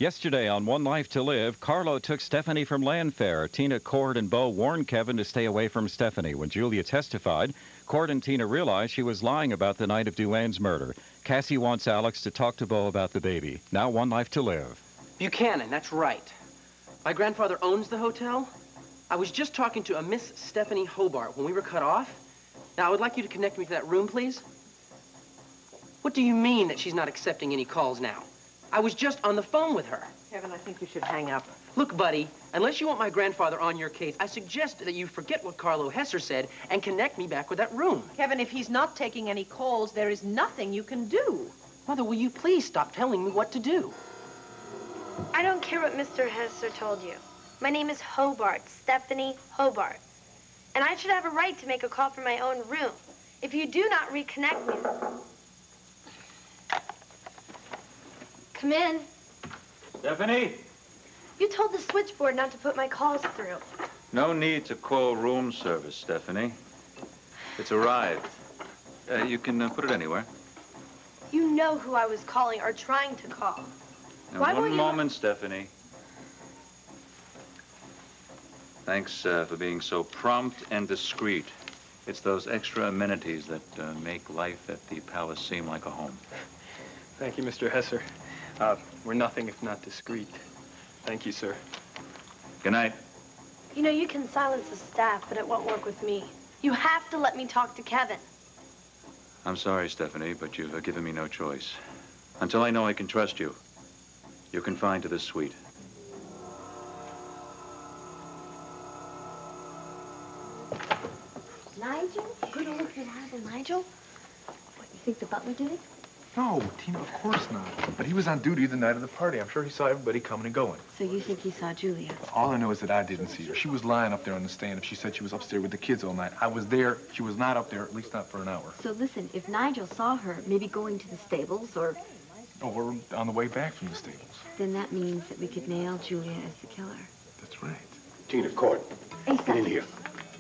Yesterday on One Life to Live, Carlo took Stephanie from Landfair. Tina, Cord, and Bo warned Kevin to stay away from Stephanie. When Julia testified, Cord and Tina realized she was lying about the night of Duane's murder. Cassie wants Alex to talk to Bo about the baby. Now One Life to Live. Buchanan, that's right. My grandfather owns the hotel. I was just talking to a Miss Stephanie Hobart when we were cut off. Now, I would like you to connect me to that room, please. What do you mean that she's not accepting any calls now? I was just on the phone with her. Kevin, I think you should hang up. Look, buddy, unless you want my grandfather on your case, I suggest that you forget what Carlo Hesser said and connect me back with that room. Kevin, if he's not taking any calls, there is nothing you can do. Mother, will you please stop telling me what to do? I don't care what Mr. Hesser told you. My name is Hobart, Stephanie Hobart. And I should have a right to make a call from my own room. If you do not reconnect me... Come in. Stephanie? You told the switchboard not to put my calls through. No need to call room service, Stephanie. It's arrived. You can put it anywhere. You know who I was calling or trying to call. Now, Why won't one you... moment, Stephanie. Thanks for being so prompt and discreet. It's those extra amenities that make life at the palace seem like a home. Thank you, Mr. Hesser. We're nothing if not discreet. Thank you, sir. Good night. You know, you can silence the staff, but it won't work with me. You have to let me talk to Kevin. I'm sorry, Stephanie, but you've given me no choice. Until I know I can trust you, you're confined to this suite. Nigel? You're gonna look reliable, Nigel? What, you think the butler did it? No, Tina, of course not. But he was on duty the night of the party. I'm sure he saw everybody coming and going. So you think he saw Julia? All I know is that I didn't see her. She was lying up there on the stand. If she said she was upstairs with the kids all night, I was there. She was not up there, at least not for an hour. So listen, if Nigel saw her, maybe going to the stables or on the way back from the stables. then that means that we could nail Julia as the killer. That's right. Tina, Cord, Hey, get in here.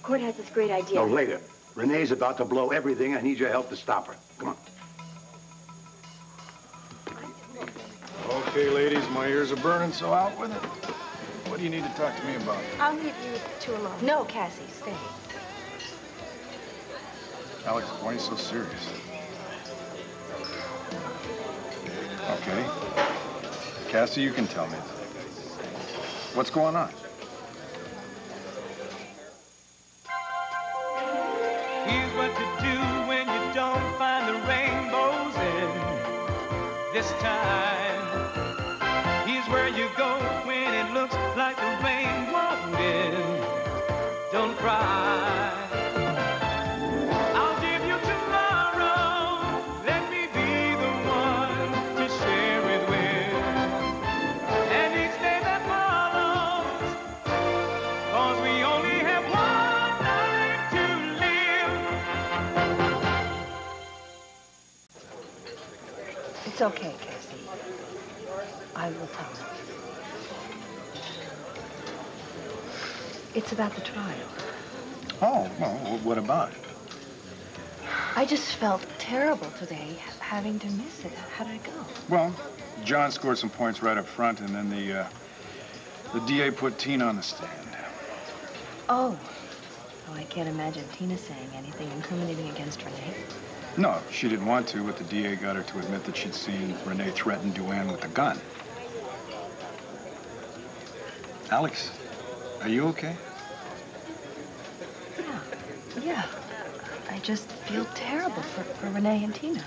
Cord has this great idea. No, later. Renee's about to blow everything. I need your help to stop her. Come on. Okay, ladies, my ears are burning, so out with it. What do you need to talk to me about? I'll leave you two alone. No, Cassie, stay. Alex, why are you so serious? Okay. Cassie, you can tell me. What's going on? Here's what to do when you don't find the rainbows in this time. Here's where you go when it looks like the rain won't end. Don't cry. I'll give you tomorrow. Let me be the one to share it with. And each day that follows, 'cause we only have one life to live. It's okay, Cassie. I will tell her. It's about the trial. Oh, well, what about it? I just felt terrible today having to miss it. How did it go? Well, John scored some points right up front, and then the DA put Tina on the stand. Oh. Oh, I can't imagine Tina saying anything incriminating against Renee. No, she didn't want to, but the DA got her to admit that she'd seen Renee threaten Duane with a gun. Alex, are you okay? Yeah. I just feel terrible for Renee and Tina.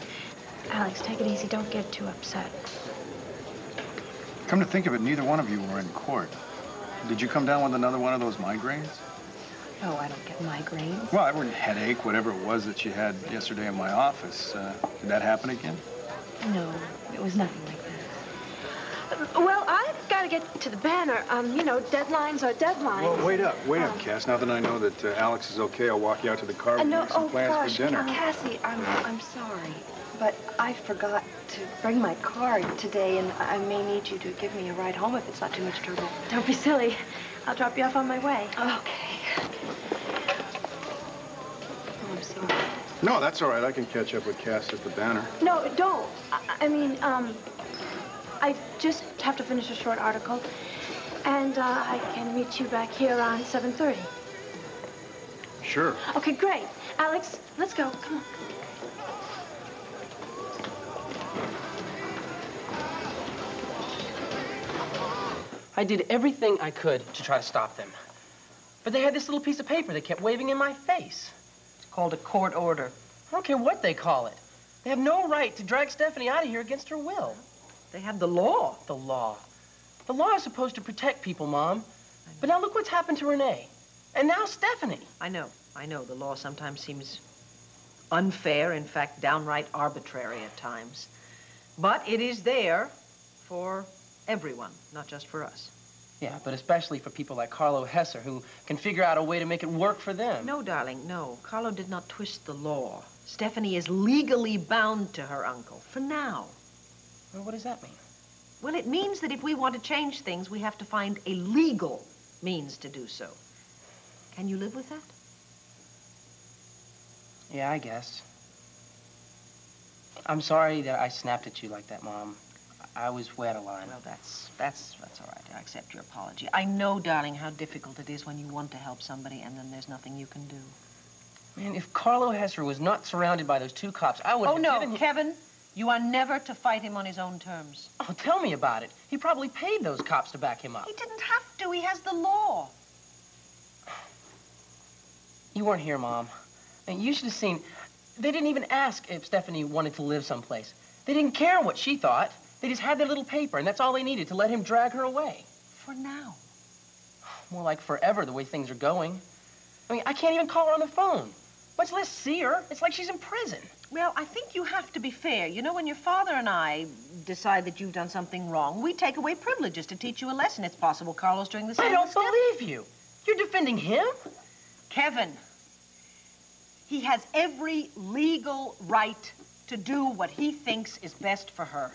Alex, take it easy. Don't get too upset. Come to think of it, neither one of you were in court. Did you come down with another one of those migraines? No, I don't get migraines. Well, I wouldn't headache, whatever it was that you had yesterday in my office. Did that happen again? No, it was nothing like that. Well, I've got to get to the banner. You know, deadlines are deadlines. Well, wait up, Cass. Now that I know that Alex is okay, I'll walk you out to the car and no, make some plans for dinner. Cassie, I'm sorry, but I forgot to bring my car today, and I may need you to give me a ride home if it's not too much trouble. Don't be silly. I'll drop you off on my way. Okay. Oh, I'm sorry. No, that's all right. I can catch up with Cass at the banner. No, don't. I mean, I just have to finish a short article. And I can meet you back here around 7:30. Sure. Okay, great. Alex, let's go. Come on. I did everything I could to try to stop them. But they had this little piece of paper they kept waving in my face. It's called a court order. I don't care what they call it. They have no right to drag Stephanie out of here against her will. They have the law. The law. The law is supposed to protect people, Mom. But now look what's happened to Renee. And now Stephanie. I know. The law sometimes seems unfair, in fact, downright arbitrary at times. But it is there for everyone, not just for us. Yeah, but especially for people like Carlo Hesser, who can figure out a way to make it work for them. No, darling, no. Carlo did not twist the law. Stephanie is legally bound to her uncle, for now. Well, what does that mean? Well, it means that if we want to change things, we have to find a legal means to do so. Can you live with that? Yeah, I guess. I'm sorry that I snapped at you like that, Mom. I was way out of line. Well, that's all right. I accept your apology. I know, darling, how difficult it is when you want to help somebody and then there's nothing you can do. Man, if Carlo Hesser was not surrounded by those two cops, I would have given him... Kevin, you are never to fight him on his own terms. Oh, tell me about it. He probably paid those cops to back him up. He didn't have to. He has the law. You weren't here, Mom. And you should have seen... They didn't even ask if Stephanie wanted to live someplace. They didn't care what she thought. They just had their little paper, and that's all they needed to let him drag her away. For now. More like forever, the way things are going. I mean, I can't even call her on the phone, much less see her. It's like she's in prison. Well, I think you have to be fair. You know, when your father and I decide that you've done something wrong, we take away privileges to teach you a lesson. It's possible Carlo's doing the same. I don't believe you. You're defending him? Kevin, he has every legal right to do what he thinks is best for her.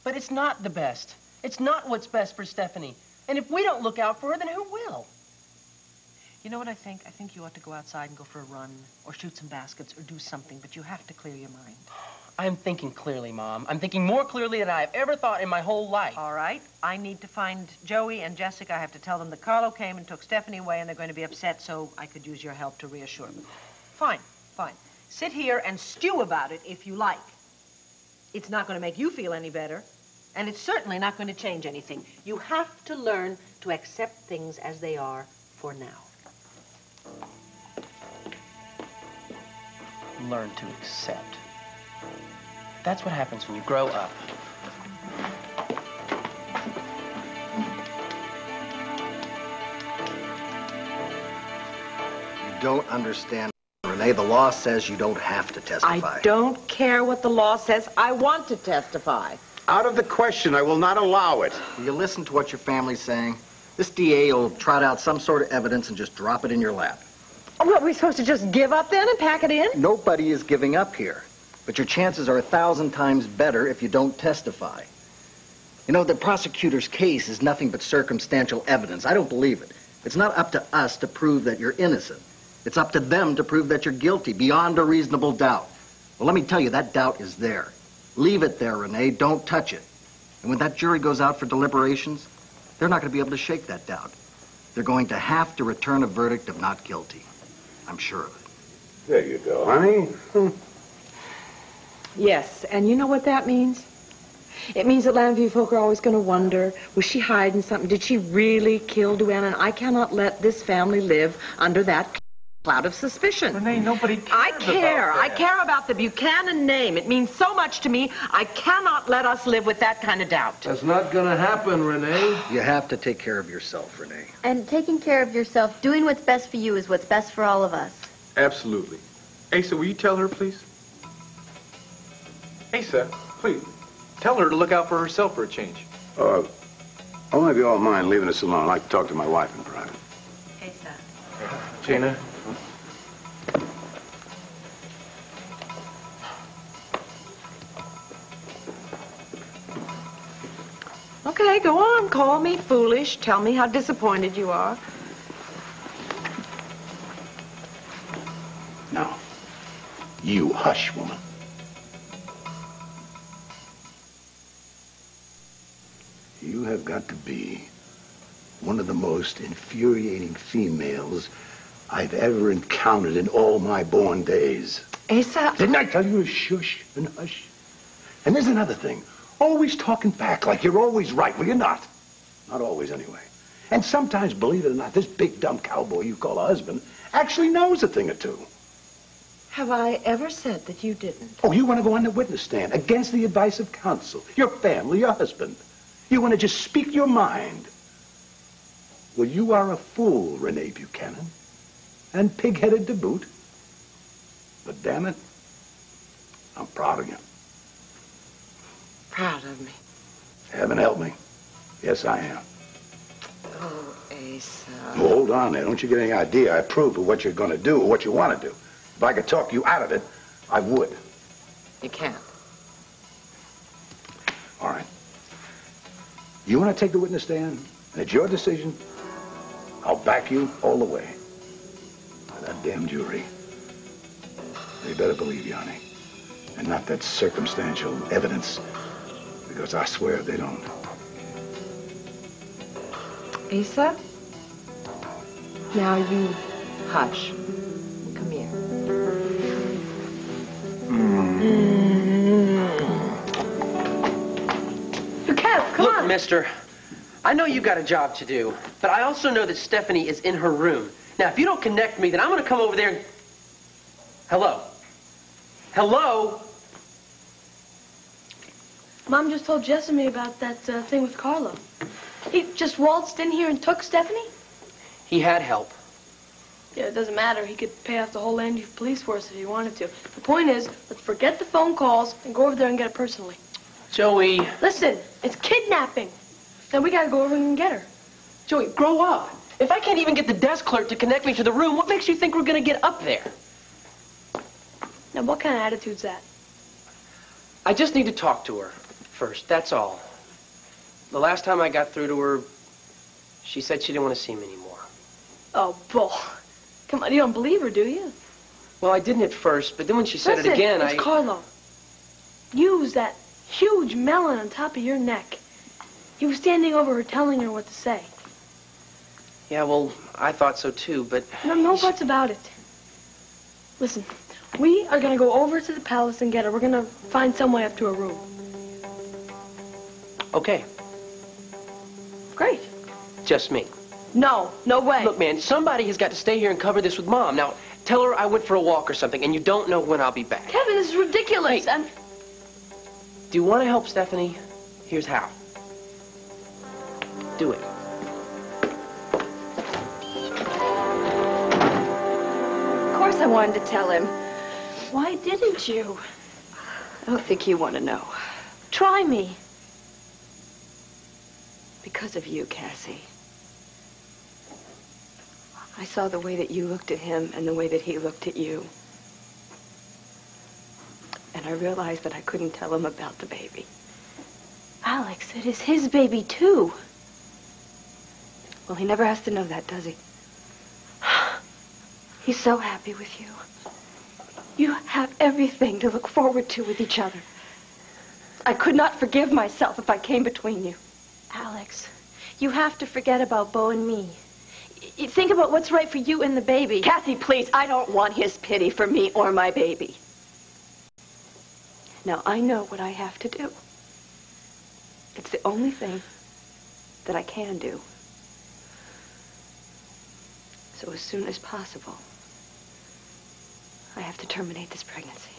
But it's not the best. It's not what's best for Stephanie. And if we don't look out for her, then who will? You know what I think? I think you ought to go outside and go for a run, or shoot some baskets, or do something, but you have to clear your mind. I'm thinking clearly, Mom. I'm thinking more clearly than I've ever thought in my whole life. All right. I need to find Joey and Jessica. I have to tell them that Carlo came and took Stephanie away, and they're going to be upset, so I could use your help to reassure them. Fine, fine. Sit here and stew about it if you like. It's not going to make you feel any better, and it's certainly not going to change anything. You have to learn to accept things as they are for now. Learn to accept. That's what happens when you grow up. You don't understand, Renee. The law says you don't have to testify. I don't care what the law says. I want to testify. Out of the question. I will not allow it. Will you listen to what your family's saying? This DA will trot out some sort of evidence and just drop it in your lap. What, are we supposed to just give up then and pack it in? Nobody is giving up here. But your chances are 1,000 times better if you don't testify. You know, the prosecutor's case is nothing but circumstantial evidence. I don't believe it. It's not up to us to prove that you're innocent. It's up to them to prove that you're guilty beyond a reasonable doubt. Well, let me tell you, that doubt is there. Leave it there, Renee. Don't touch it. And when that jury goes out for deliberations, they're not going to be able to shake that doubt. They're going to have to return a verdict of not guilty. I'm sure of it. There you go, honey. Yes, and you know what that means? It means that Llanview folk are always going to wonder, was she hiding something? Did she really kill Duane? And I cannot let this family live under that cloud of suspicion. Renee, nobody cares I care. about that. I care about the Buchanan name. It means so much to me. I cannot let us live with that kind of doubt. That's not going to happen, Renee. You have to take care of yourself, Renee. And taking care of yourself, doing what's best for you is what's best for all of us. Absolutely. Asa, will you tell her, please? Asa, please. Tell her to look out for herself for a change. Only if you all mind leaving us alone. I'd like to talk to my wife in private. Asa. Jaina. Okay, go on. Call me foolish. Tell me how disappointed you are. No. You hush, woman. You have got to be one of the most infuriating females I've ever encountered in all my born days. Asa. Didn't I tell you to shush and hush? And there's another thing. Always talking back like you're always right. Well, you're not. Not always, anyway. And sometimes, believe it or not, this big dumb cowboy you call a husband actually knows a thing or two. Have I ever said that you didn't? Oh, you want to go on the witness stand against the advice of counsel, your family, your husband. You want to just speak your mind. Well, you are a fool, Renee Buchanan. And pig-headed to boot. But damn it, I'm proud of you. Proud of me? Heaven help me. Yes, I am. Oh, Asa. Well, hold on there. Don't you get any idea I approve of what you're going to do or what you want to do. If I could talk you out of it, I would. You can't. All right. You want to take the witness stand, and it's your decision, I'll back you all the way. That damn jury. They better believe you, honey. And not that circumstantial evidence. Because I swear they don't. Asa? Now you hush. Come here. Kev, come on. Look, mister, I know you got a job to do, but I also know that Stephanie is in her room. Now, if you don't connect me, then I'm going to come over there and... Hello? Hello? Mom just told Jessamy about that thing with Carlo. He just waltzed in here and took Stephanie? He had help. Yeah, it doesn't matter. He could pay off the whole Landy police force if he wanted to. The point is, let's forget the phone calls and go over there and get it personally. Joey. Listen, it's kidnapping. Then we got to go over and get her. Joey, grow up. If I can't even get the desk clerk to connect me to the room, what makes you think we're going to get up there? Now, what kind of attitude's that? I just need to talk to her first, that's all. The last time I got through to her, she said she didn't want to see me anymore. Oh, Bull. Come on, you don't believe her, do you? Well, I didn't at first, but then when she said Listen, it again, it's Carlo. Use that huge melon on top of your neck. He was standing over her telling her what to say. Yeah, well, I thought so too, but... No buts about it. Listen, we are going to go over to the palace and get her. We're going to find some way up to her room. Okay. Great. Just me. No way. Look, man, somebody has got to stay here and cover this with Mom. Now, tell her I went for a walk or something, and you don't know when I'll be back. Kevin, this is ridiculous. Hey, do you want to help Stephanie? Here's how. Do it. Of course I wanted to tell him. Why didn't you? I don't think you want to know. Try me. Because of you, Cassie. I saw the way that you looked at him and the way that he looked at you. And I realized that I couldn't tell him about the baby. Alex, it is his baby, too. Well, he never has to know that, does he? He's so happy with you. You have everything to look forward to with each other. I could not forgive myself if I came between you. Alex, you have to forget about Bo and me. Think about what's right for you and the baby. Kathy, please, I don't want his pity for me or my baby. Now, I know what I have to do. It's the only thing that I can do. So as soon as possible, I have to terminate this pregnancy.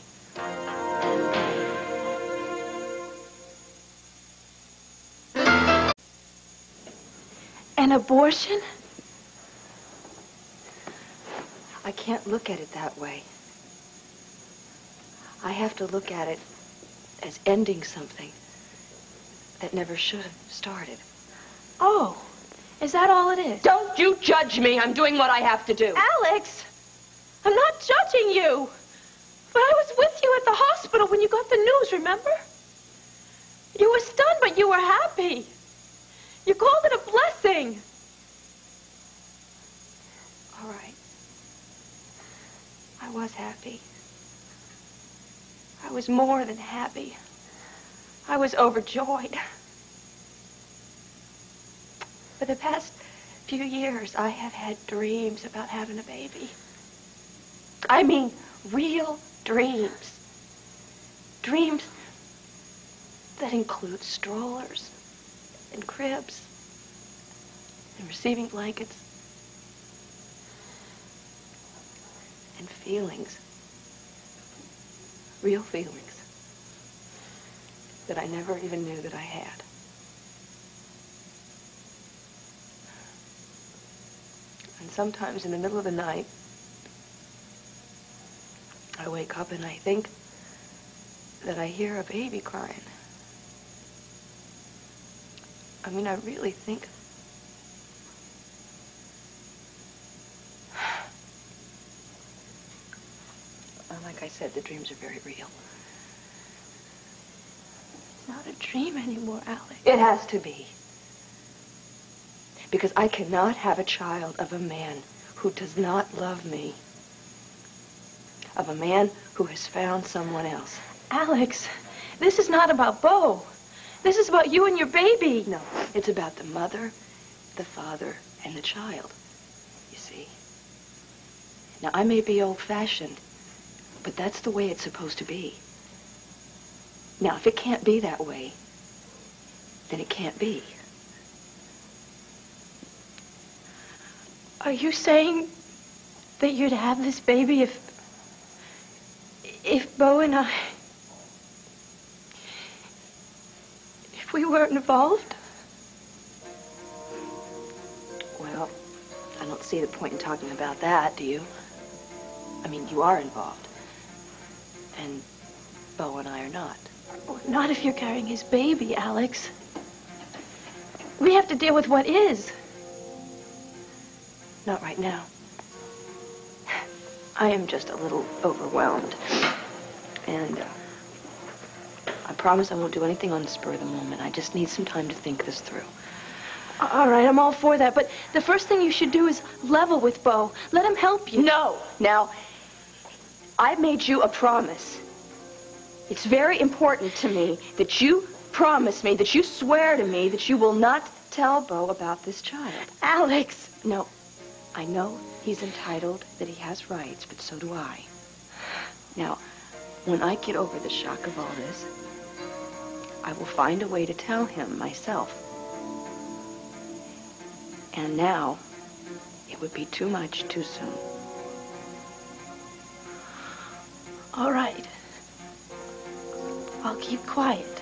An abortion? I can't look at it that way. I have to look at it as ending something that never should have started. Oh, is that all it is? Don't you judge me. I'm doing what I have to do. Alex, I'm not judging you. But I was with you at the hospital when you got the news, remember? You were stunned, but you were happy. You called it a blessing. All right. I was happy. I was more than happy. I was overjoyed. For the past few years, I have had dreams about having a baby. I mean, real dreams. Dreams that include strollers and cribs and receiving blankets and feelings, real feelings that I never even knew that I had. And sometimes in the middle of the night, I wake up and I think that I hear a baby crying. I mean, I really think. Like I said, the dreams are very real. It's not a dream anymore, Alex. It has to be. Because I cannot have a child of a man who does not love me. Of a man who has found someone else. Alex, this is not about Bo. This is about you and your baby. No, it's about the mother, the father, and the child, you see. Now, I may be old-fashioned, but that's the way it's supposed to be. Now, if it can't be that way, then it can't be. Are you saying that you'd have this baby if Bo and I, if we weren't involved? Well, I don't see the point in talking about that, do you? I mean, you are involved. And Bo and I are not. Well, not if you're carrying his baby, Alex. We have to deal with what is. Not right now. I am just a little overwhelmed. And I promise I won't do anything on the spur of the moment. I just need some time to think this through. All right, I'm all for that. But the first thing you should do is level with Bo. Let him help you. No. Now, I've made you a promise. It's very important to me that you promise me, that you swear to me that you will not tell Bo about this child. Alex! No, I know he's entitled, that he has rights, but so do I. Now, when I get over the shock of all this, I will find a way to tell him myself. And now, it would be too much too soon. All right. I'll keep quiet.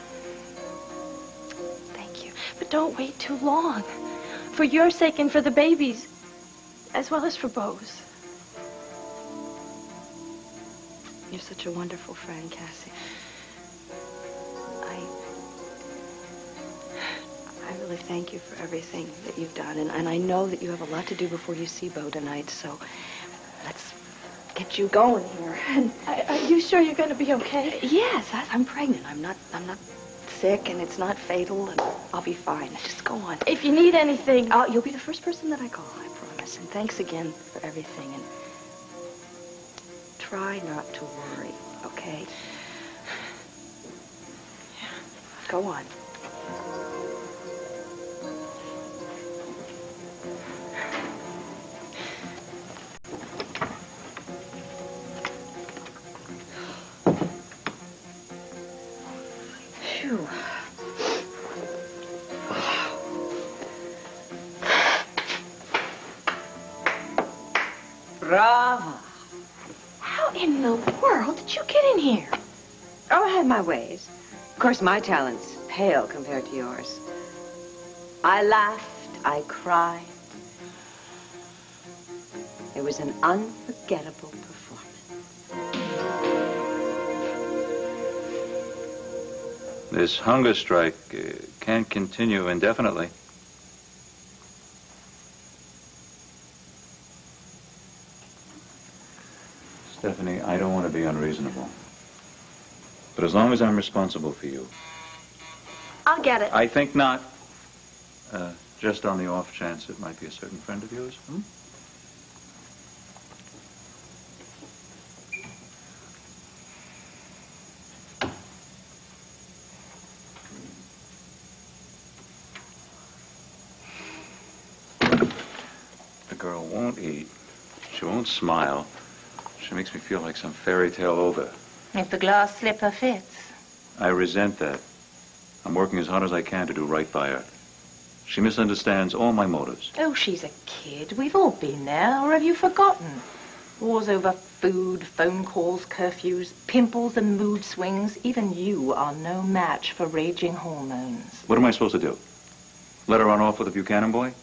Thank you. But don't wait too long. For your sake and for the baby's, as well as for Bo's. You're such a wonderful friend, Cassie. I really thank you for everything that you've done. And I know that you have a lot to do before you see Bo tonight, so let's get you going here. Are you sure you're going to be okay? Yes, I'm pregnant. I'm not sick, and it's not fatal, and I'll be fine. Just go on. If you need anything... You'll be the first person that I call, I promise. And thanks again for everything, and try not to worry, okay? Go on. Phew. Brava. How in the world did you get in here? Oh, I had my ways. Of course, my talents pale compared to yours. I laughed, I cried. It was an unforgettable performance. This hunger strike can't continue indefinitely. Stephanie, I don't want to be unreasonable. But as long as I'm responsible for you. I'll get it. I think not. Just on the off chance it might be a certain friend of yours. girl won't eat. She won't smile. She makes me feel like some fairy tale ogre. If the glass slipper fits. I resent that. I'm working as hard as I can to do right by her. She misunderstands all my motives. Oh, she's a kid. We've all been there. Or have you forgotten? Wars over food, phone calls, curfews, pimples and mood swings. Even you are no match for raging hormones. What am I supposed to do? Let her run off with a Buchanan boy?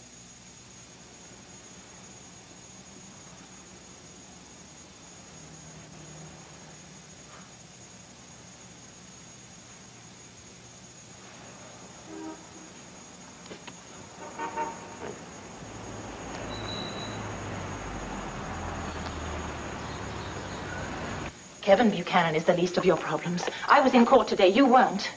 Kevin Buchanan is the least of your problems. I was in court today. You weren't.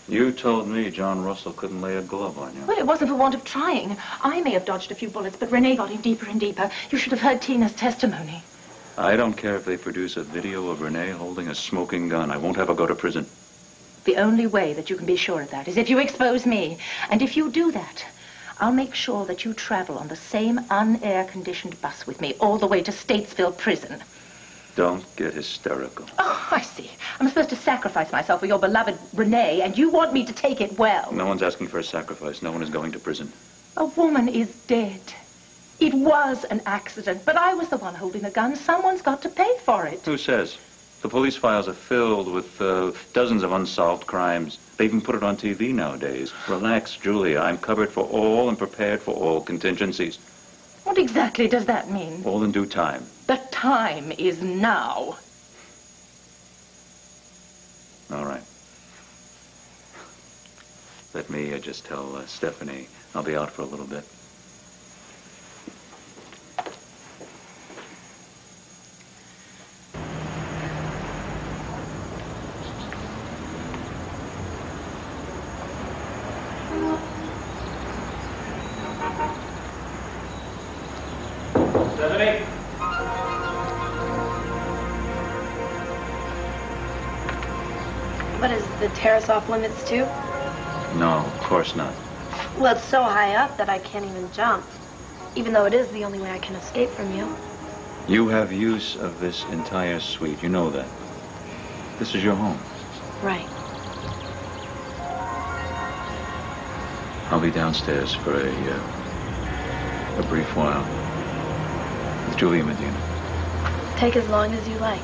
You told me John Russell couldn't lay a glove on you. Well, it wasn't for want of trying. I may have dodged a few bullets, but Renee got him deeper and deeper. You should have heard Tina's testimony. I don't care if they produce a video of Renee holding a smoking gun. I won't have her go to prison. The only way that you can be sure of that is if you expose me. And if you do that, I'll make sure that you travel on the same un-air-conditioned bus with me all the way to Statesville Prison. Don't get hysterical. Oh, I see. I'm supposed to sacrifice myself for your beloved Renee, and you want me to take it well. No one's asking for a sacrifice. No one is going to prison. A woman is dead. It was an accident, but I was the one holding the gun. Someone's got to pay for it. Who says? The police files are filled with dozens of unsolved crimes. They even put it on TV nowadays. Relax, Julia. I'm covered for all and prepared for all contingencies. What exactly does that mean? All in due time. The time is now. All right. Let me just tell Stephanie I'll be out for a little bit. Stephanie? What is the terrace off limits too? No, of course not. Well, it's so high up that I can't even jump, even though it is the only way I can escape from you. You have use of this entire suite. You know that. This is your home. Right. I'll be downstairs for a brief while with Julia Medina. Take as long as you like.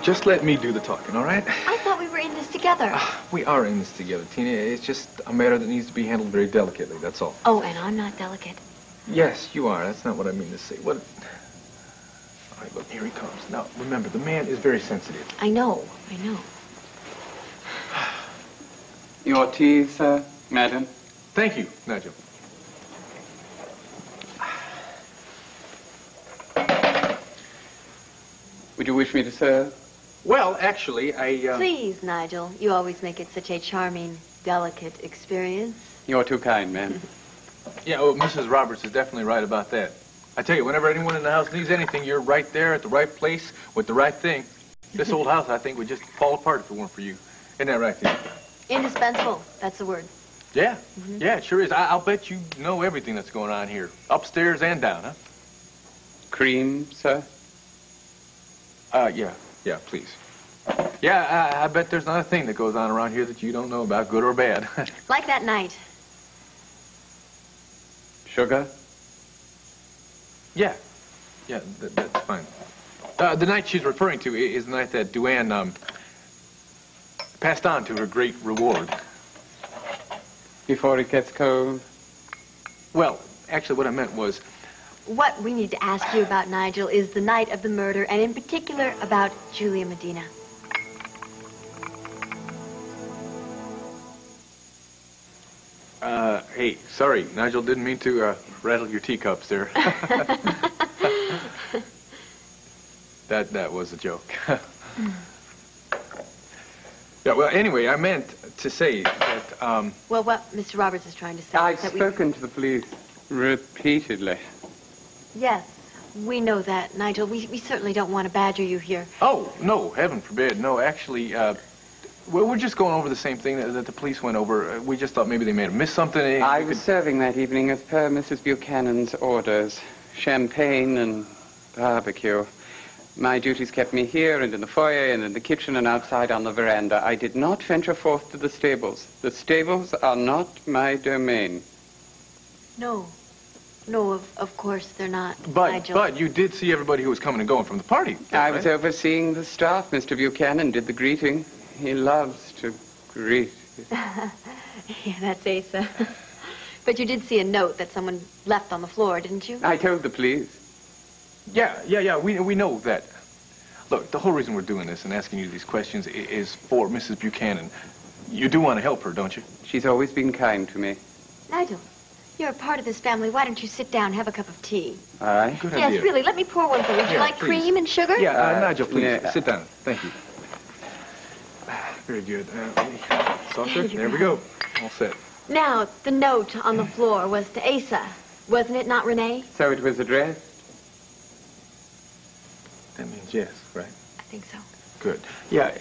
Just let me do the talking, all right? I thought we were in this together. We are in this together, Tina. It's just a matter that needs to be handled very delicately, that's all. Oh, and I'm not delicate. Yes, you are. That's not what I mean to say. What? All right, look, here he comes. Now, remember, the man is very sensitive. I know. Your tea, sir, madam? Thank you, Nigel. Would you wish me to serve? Well, actually, I, Please, Nigel. You always make it such a charming, delicate experience. You're too kind, ma'am. Yeah, oh, Mrs. Roberts is definitely right about that. I tell you, whenever anyone in the house needs anything, you're right there at the right place with the right thing. This old house, I think, would just fall apart if it weren't for you. Isn't that right, Tina? Indispensable. That's the word. Yeah. Yeah, it sure is. I'll bet you know everything that's going on here, upstairs and down, huh? Cream, sir? Yeah. Yeah, please. Yeah, I bet there's not a thing that goes on around here that you don't know about, good or bad. Like that night. Sugar? Yeah. Yeah, that's fine. The night she's referring to is the night that Duane, passed on to her great reward. Before it gets cold? Well, actually what I meant was... What we need to ask you about, Nigel, is the night of the murder, and in particular about Julia Medina. Hey, sorry, Nigel, didn't mean to, rattle your teacups there. That was a joke. Yeah, well, anyway, I meant to say that, Well, what Mr. Roberts is trying to say I've is that spoken to the police repeatedly. Yes, we know that, Nigel. We certainly don't want to badger you here. Oh, no, heaven forbid. No, actually, Well, we're just going over the same thing that the police went over. We just thought maybe they may have missed something. I was serving that evening as per Mrs. Buchanan's orders. Champagne and barbecue. My duties kept me here and in the foyer and in the kitchen and outside on the veranda. I did not venture forth to the stables. The stables are not my domain. No. No, of course they're not, But Nigel. you did see everybody who was coming and going from the party. I was overseeing the staff. Mr. Buchanan did the greeting. He loves to greet. Yeah, that's Asa. But you did see a note that someone left on the floor, didn't you? I told the police. Yeah, we know that. Look, the whole reason we're doing this and asking you these questions is for Mrs. Buchanan. You do want to help her, don't you? She's always been kind to me. Nigel, you're a part of this family. Why don't you sit down and have a cup of tea? All right. Good yes, idea. really. Let me pour one for you. Would you like please. cream and sugar? Yeah, Nigel, please. yeah. Sit down. Thank you. Very good. Saucer, there we go. All set. Now, the note on the floor was to Asa. Wasn't it, not Renee? So it was addressed? That means yes, right? I think so. Good. Yeah.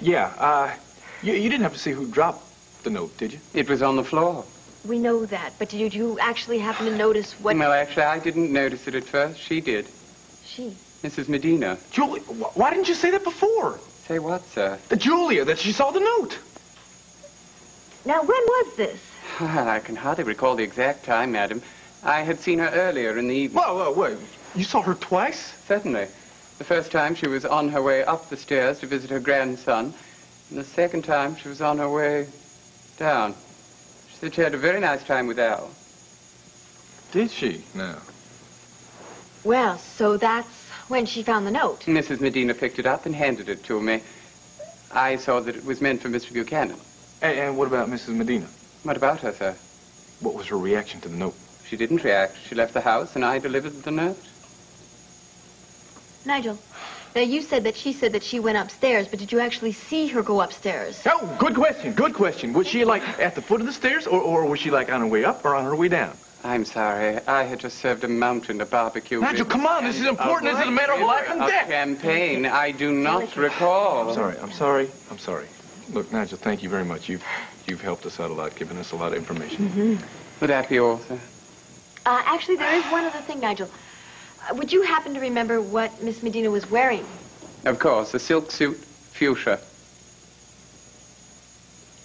You didn't have to see who dropped the note, did you? It was on the floor. We know that, but did you actually happen to notice what... Well, actually, I didn't notice it at first. She did. She? Mrs. Medina. Julie, why didn't you say that before? Say what, sir? That Julia, that she saw the note. Now, when was this? I can hardly recall the exact time, madam. I had seen her earlier in the evening. Whoa, wait. You saw her twice? Certainly. The first time she was on her way up the stairs to visit her grandson. And the second time she was on her way down. She said she had a very nice time with Al. Did she? No. Well, so that's when she found the note. Mrs. Medina picked it up and handed it to me. I saw that it was meant for Mr. Buchanan. And what about Mrs. Medina? What about her, sir? What was her reaction to the note? She didn't react. She left the house and I delivered the note. Nigel, now you said that she went upstairs, but did you actually see her go upstairs? Oh, good question. Was she, like, at the foot of the stairs, or was she, like, on her way up or on her way down? I'm sorry. I had just served a mountain of barbecue. Nigel, come on. This is important. This is a matter of life and death. Champagne. I do not recall. I'm sorry. Look, Nigel, thank you very much. You've helped us out a lot, given us a lot of information. Mm-hmm. Would that be all, sir? Actually, there is one other thing, Nigel. Would you happen to remember what Miss Medina was wearing? Of course, a silk suit, fuchsia.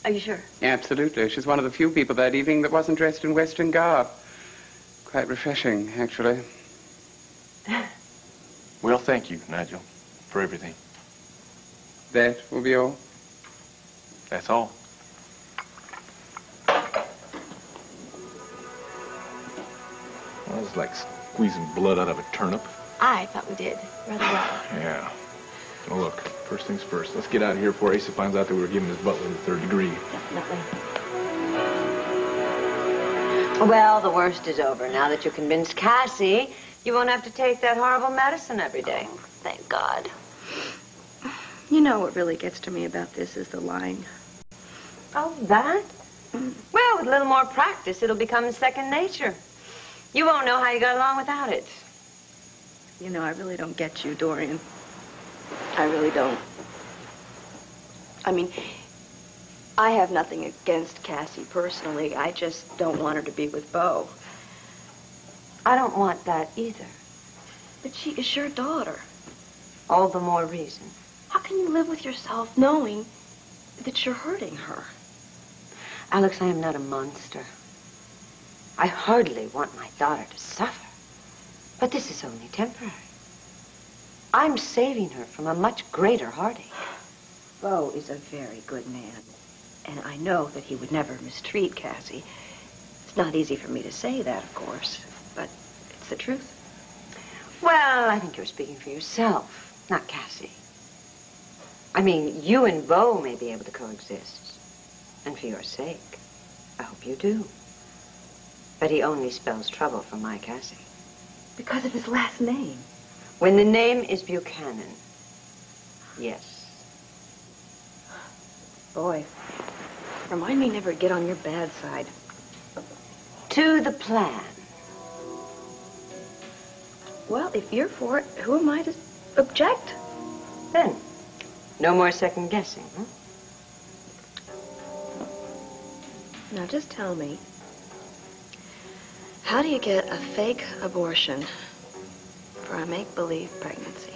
Are you sure? Absolutely. She's one of the few people that evening that wasn't dressed in Western garb. Quite refreshing, actually. Well, thank you, Nigel, for everything. That will be all? That's all. Well, it's like squeezing blood out of a turnip. I thought we did rather well. Yeah. Well, look, first things first. Let's get out of here before Asa finds out that we were giving his butler the third degree. Definitely. Well, the worst is over. Now that you convinced Cassie, you won't have to take that horrible medicine every day. Thank God. You know what really gets to me about this is the lying. Oh, that? Well, with a little more practice, it'll become second nature. You won't know how you got along without it. You know, I really don't get you, Dorian. I really don't. I mean, I have nothing against Cassie personally. I just don't want her to be with Beau. I don't want that either. But she is your daughter. All the more reason. How can you live with yourself knowing that you're hurting her? Alex, I am not a monster. I hardly want my daughter to suffer. But this is only temporary. I'm saving her from a much greater heartache. Beau is a very good man. And I know that he would never mistreat Cassie. It's not easy for me to say that, of course, but it's the truth. Well, I think you're speaking for yourself, not Cassie. I mean, you and Beau may be able to coexist. And for your sake, I hope you do. But he only spells trouble for my Cassie. Because of his last name. When the name is Buchanan, yes. Boy, remind me never to get on your bad side. To the plan. Well, if you're for it, who am I to object? Then, no more second guessing, huh? Now just tell me, how do you get a fake abortion for a make-believe pregnancy?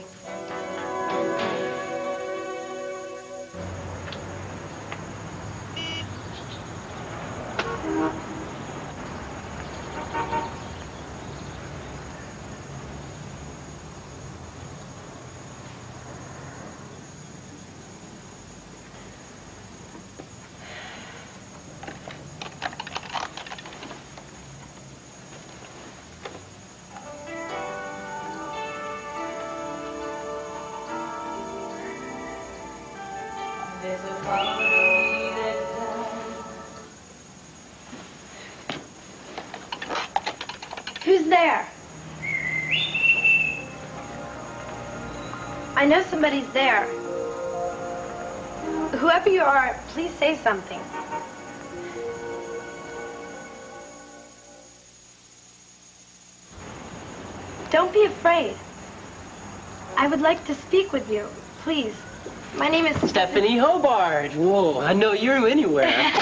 Who's there? I know somebody's there. Whoever you are, please say something. Don't be afraid. I would like to speak with you, please. My name is Stephanie Hobart. Whoa, I know you anywhere.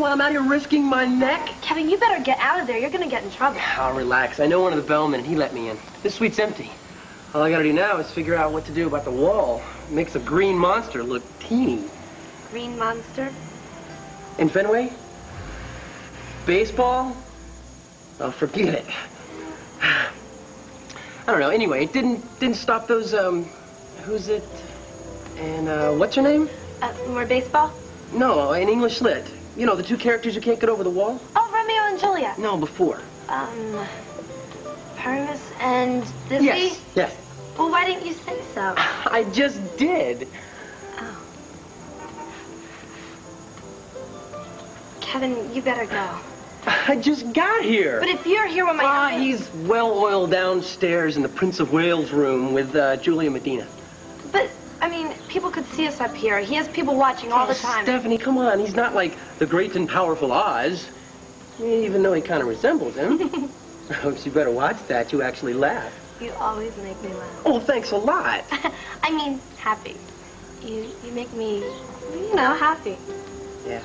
While I'm out here risking my neck? Kevin, you better get out of there. You're gonna get in trouble. I'll relax. I know one of the bellmen, and he let me in. This suite's empty. All I gotta do now is figure out what to do about the wall. It makes a green monster look teeny. Green monster? In Fenway? Baseball? Oh, forget it. I don't know. Anyway, it didn't stop those, who's it? And, what's her name? More baseball? No, in English Lit. You know, the two characters who can't get over the wall? Oh, Romeo and Juliet. No, before. Paramus and Dizzy? Yes, yes. Well, why didn't you say so? I just did. Oh. Kevin, you better go. I just got here. But if you're here with my husband... He's well-oiled downstairs in the Prince of Wales room with Julia Medina. But, I mean, people could see us up here. He has people watching all the time. Stephanie, come on. He's not like the great and powerful Oz. Even though he kind of resembles him. Oh, you better watch that. You actually laugh. You always make me laugh. Oh, thanks a lot. I mean, happy. You make me, you know, happy. Yeah.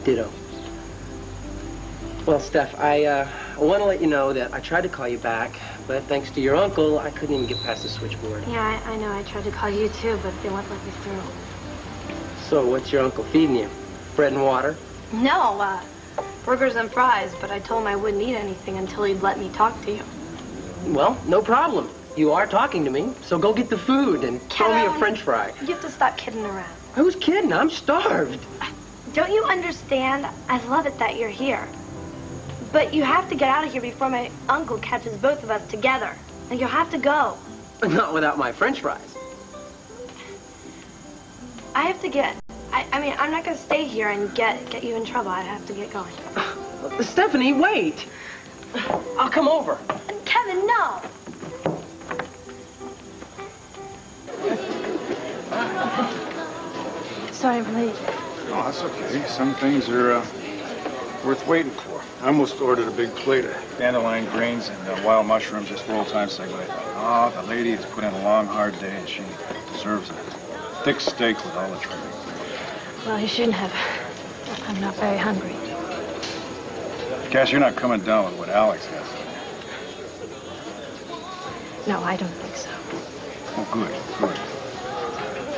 Ditto. Well, Steph, I want to let you know that I tried to call you back, but thanks to your uncle, I couldn't even get past the switchboard. Yeah, I know. I tried to call you, too, but they won't let me through. So, what's your uncle feeding you? Bread and water? No, burgers and fries, but I told him I wouldn't eat anything until he'd let me talk to you. Well, no problem. You are talking to me, so go get the food and throw me a French fry. You have to stop kidding around. Who's kidding? I'm starved. Don't you understand? I love it that you're here. But you have to get out of here before my uncle catches both of us together. And you'll have to go. Not without my French fries. I have to get... I mean, I'm not going to stay here and get you in trouble. I have to get going. Stephanie, wait. I'll come over. Kevin, no. Sorry I'm late. Oh, that's okay. Some things are worth waiting for. I almost ordered a big plate of dandelion greens and wild mushrooms just for old time's sake. Oh, the lady has put in a long, hard day, and she deserves it. Thick steak with all the trimming. Well, you shouldn't have. I'm not very hungry. Cass, you're not coming down with what Alex has. No, I don't think so. Oh, good, good.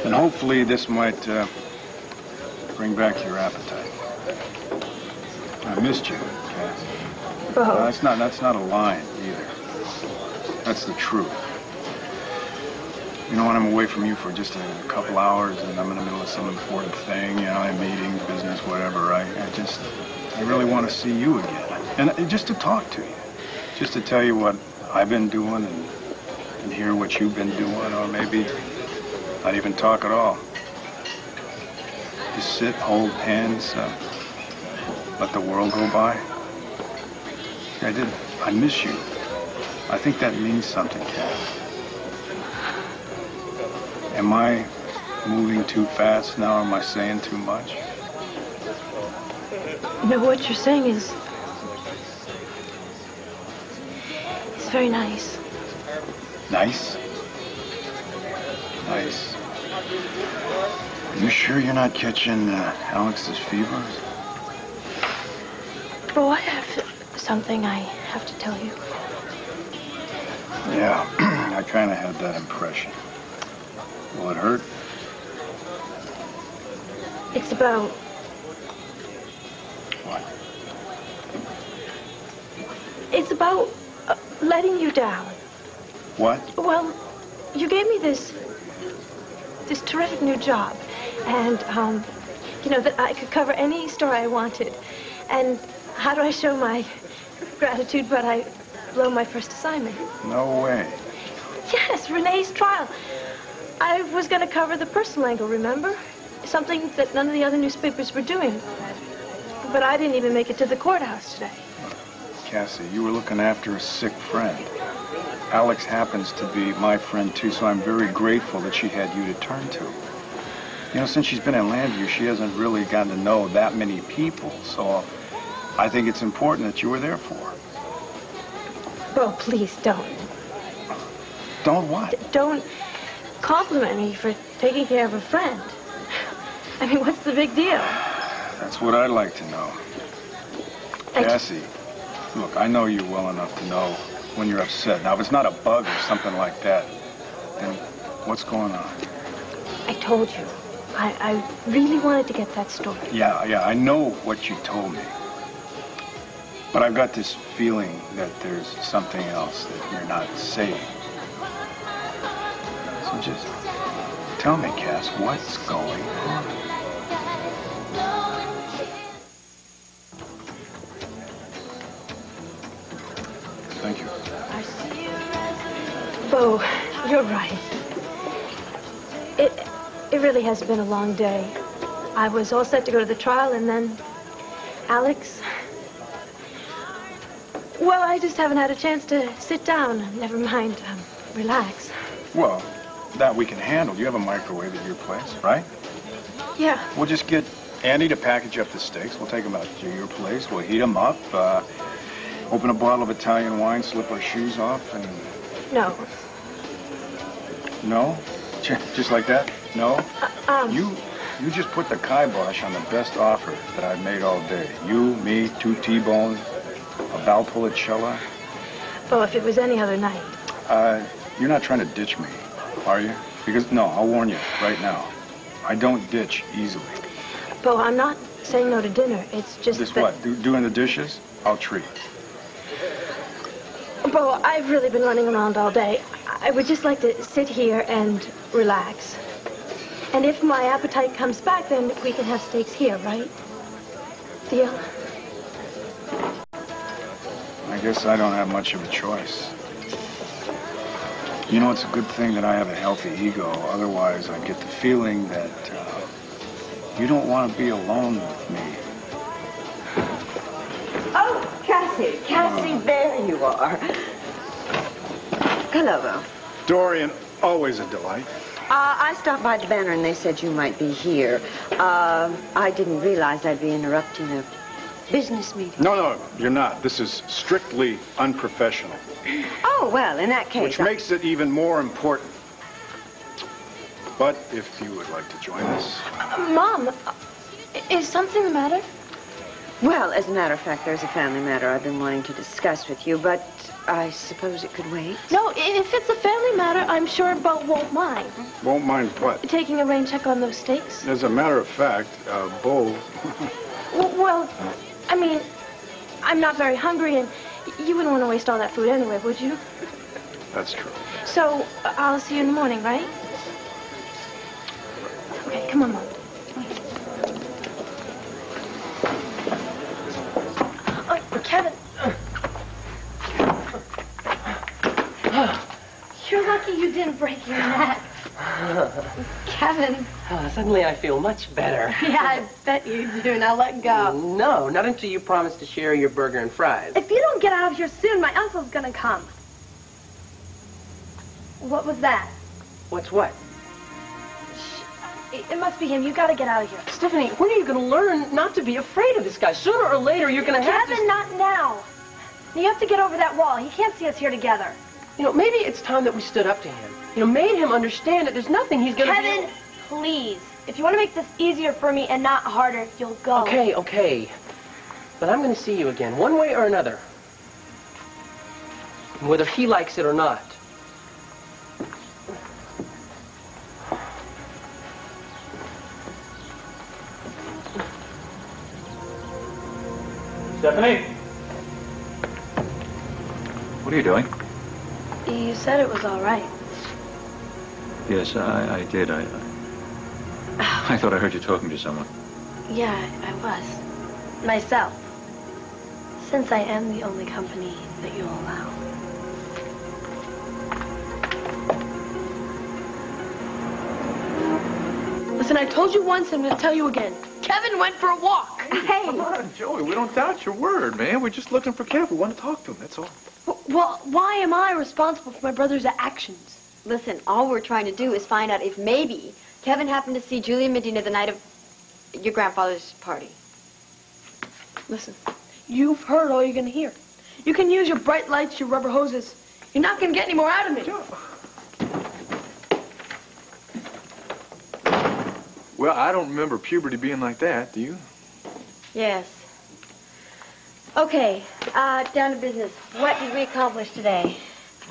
And hopefully this might bring back your appetite. I missed you, Cass. Oh. No, that's not a line either. That's the truth. You know, when I'm away from you for just a couple hours and I'm in the middle of some important thing, you know, a meeting, business, whatever, I really want to see you again. And just to talk to you. Just to tell you what I've been doing and hear what you've been doing, or maybe not even talk at all. Just sit, hold hands, let the world go by. I miss you. I think that means something, Cass. Am I moving too fast now? Am I saying too much? No, what you're saying is... it's very nice. Nice? Nice. You sure you're not catching Alex's fever? Bo, I have something I have to tell you. Yeah, I kind of had that impression. Will it hurt? It's about... What? It's about letting you down. What? Well, you gave me this terrific new job. And, you know, that I could cover any story I wanted. And how do I show my gratitude but I blow my first assignment? No way. Yes, Renee's trial. I was going to cover the personal angle, remember? Something that none of the other newspapers were doing. But I didn't even make it to the courthouse today. Cassie, you were looking after a sick friend. Alex happens to be my friend, too, so I'm very grateful that she had you to turn to. You know, since she's been at Landview, she hasn't really gotten to know that many people, so I think it's important that you were there for her. Bo, please don't. Don't what? Don't compliment me for taking care of a friend. I mean, what's the big deal? That's what I'd like to know. Cassie, look, I know you well enough to know when you're upset. Now, if it's not a bug or something like that, then what's going on? I told you. I really wanted to get that story. Yeah, I know what you told me. But I've got this feeling that there's something else that you're not saying. So just tell me, Cass, what's going on? Thank you. Bo, you're right. It really has been a long day. I was all set to go to the trial, and then Alex... Well, I just haven't had a chance to sit down. Never mind, relax. Well, that we can handle. You have a microwave at your place, right? Yeah. We'll just get Andy to package up the steaks. We'll take them out to your place. We'll heat them up, open a bottle of Italian wine, slip our shoes off, and... No. No? Just like that? No? You just put the kibosh on the best offer that I've made all day. You, me, 2 T-bones, a Valpolicella. Bo, if it was any other night. You're not trying to ditch me, are you? Because, no, I'll warn you right now. I don't ditch easily. Bo, I'm not saying no to dinner. It's just Just that... what? Doing the dishes? I'll treat. Bo, I've really been running around all day. I would just like to sit here and relax. And if my appetite comes back, then we can have steaks here, right? Deal? I guess I don't have much of a choice. You know, it's a good thing that I have a healthy ego. Otherwise, I get the feeling that you don't want to be alone with me. Oh, Cassie. Cassie, there you are. Hello, Bo. Dorian, always a delight. I stopped by the Banner and they said you might be here. I didn't realize I'd be interrupting a business meeting. No, you're not. This is strictly unprofessional. Oh, well, in that case... Which makes it even more important. But if you would like to join us... Mom, is something the matter? Well, as a matter of fact, there's a family matter I've been wanting to discuss with you, but I suppose it could wait. No, if it's a family matter, I'm sure Bo won't mind. Won't mind what? Taking a rain check on those steaks? As a matter of fact, Bo... Well, I mean, I'm not very hungry, and you wouldn't want to waste all that food anyway, would you? That's true. So, I'll see you in the morning, right? Okay, come on, Mom. Oh, Kevin. You're lucky you didn't break your neck. Kevin. Suddenly I feel much better. Yeah, I bet you do. Now let go. No, not until you promise to share your burger and fries. If you don't get out of here soon, my uncle's gonna come. What was that? What's what? It must be him. You gotta get out of here. Stephanie, when are you gonna learn not to be afraid of this guy? Sooner or later, you're gonna have to... Kevin, not now. You have to get over that wall. He can't see us here together. You know, maybe it's time that we stood up to him. You know, made him understand that there's nothing he's gonna Kevin, please. If you want to make this easier for me and not harder, you'll go. Okay, okay. But I'm going to see you again, one way or another. Whether he likes it or not. Stephanie? What are you doing? You said it was all right. Yes, I did. I thought I heard you talking to someone. Yeah, I was. Myself. Since I am the only company that you'll allow. Listen, I told you once, I'm going to tell you again. Kevin went for a walk. Hey! Come on, Joey, we don't doubt your word, man. We're just looking for Kevin. We want to talk to him, that's all. Well, why am I responsible for my brother's actions? Listen, all we're trying to do is find out if maybe Kevin happened to see Julia Medina the night of your grandfather's party. Listen, you've heard all you're going to hear. You can use your bright lights, your rubber hoses. You're not going to get any more out of me. Well, I don't remember puberty being like that, do you? Yes. Okay, down to business. What did we accomplish today?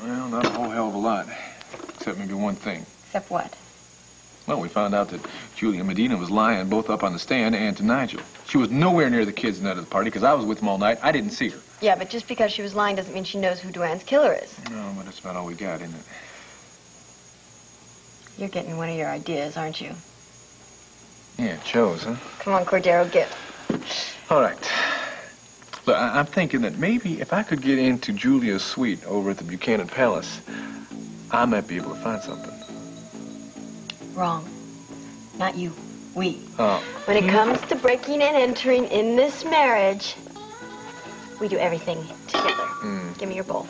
Well, not a whole hell of a lot. Except maybe one thing. Except what? Well, we found out that Julia Medina was lying both up on the stand and to Nigel. She was nowhere near the kids the night of the party because I was with them all night. I didn't see her. Yeah, but just because she was lying doesn't mean she knows who Duane's killer is. No, but that's about all we got, isn't it? You're getting one of your ideas, aren't you? Yeah, it shows, huh? Come on, Cordero, get. All right. Look, I'm thinking that maybe if I could get into Julia's suite over at the Buchanan Palace, I might be able to find something. Wrong. Not you. We. Oh. When it comes to breaking and entering in this marriage, we do everything together. Give me your bowl.